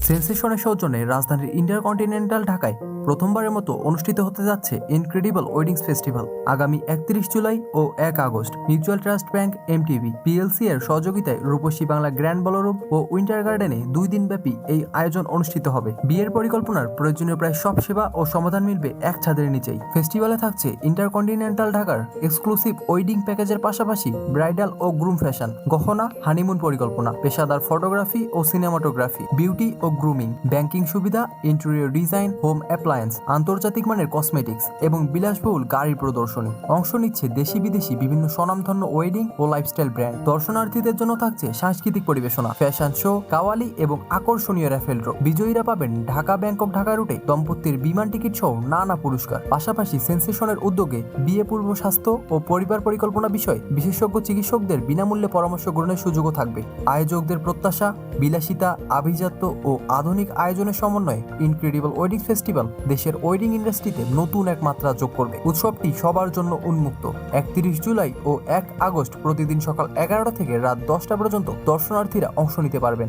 সেন্সেশনের সৌজন্যে রাজধানীর ইন্টারকন্টিনেন্টাল ঢাকায় প্রথমবারের মতো অনুষ্ঠিত হতে যাচ্ছে ইনক্রেডিবল ওয়েডিংস ফেস্টিভ্যাল আগামী 31 জুলাই ও 1 August mutual trust bank MTB PLC এর সহযোগিতায় রূপসী বাংলা গ্র্যান্ড বলরুম ও উইন্টার গার্ডেনে 2 দিনব্যাপী এই আয়োজন অনুষ্ঠিত হবে। বিয়ের পরিকল্পনার প্রয়োজনীয় প্রায় সব সেবা ও সমাধান মিলবে এক ছাদের নিচেই। ফেস্টিভ্যালে থাকছে ইন্টারকন্টিনেন্টাল ঢাকার এক্সক্লুসিভ ওয়েডিং প্যাকেজের পাশাপাশি ব্রাইডাল ও গ্রুম ফ্যাশন, গহনা, হানিমুন পরিকল্পনা, পেশাদার ফটোগ্রাফি ও সিনেমাটোগ্রাফি, বিউটি ও গ্রুমিং, ব্যাংকিং সুবিধা, ইন্টেরিয়র ডিজাইন, হোম অ্যাপ্লায়েন্স, আন্তর্জাতিক মানের কসমেটিক্স এবং বিলাসবহুল গাড়ির প্রদর্শনী। অংশ নিচ্ছে দেশি বিদেশি বিভিন্ন স্বনামধন্য ওয়েডিং ও লাইফস্টাইল ব্র্যান্ড। দর্শনার্থীদের জন্য থাকছে সাংস্কৃতিক পরিবেশনা, ফ্যাশন শো, কাওয়ালি এবং আকর্ষণীয় র্যাফেল ড্র। বিজয়ীরা পাবেন ঢাকা ব্যাংকক ঢাকা রুটে দম্পতির বিমান টিকিট সহ নানা পুরস্কার। পাশাপাশি সেন্সেশনের উদ্যোগে বিয়ে পূর্ব স্বাস্থ্য ও পরিবার পরিকল্পনা বিষয়ে বিশেষজ্ঞ চিকিৎসকদের বিনামূল্যে পরামর্শ গ্রহণের সুযোগও থাকবে। আয়োজকদের প্রত্যাশা, বিলাসিতা, আভিজাত্য ও আধুনিক আয়োজনের সমন্বয়ে ইনক্রেডিবল ওয়েডিং ফেস্টিভ্যাল দেশের ওয়েডিং ইন্ডাস্ট্রিতে নতুন এক মাত্রা যোগ করবে। উৎসবটি সবার জন্য উন্মুক্ত। 31 জুলাই ও 1 আগস্ট প্রতিদিন সকাল 11টা থেকে রাত 10টা পর্যন্ত দর্শনার্থীরা অংশ নিতে পারবেন।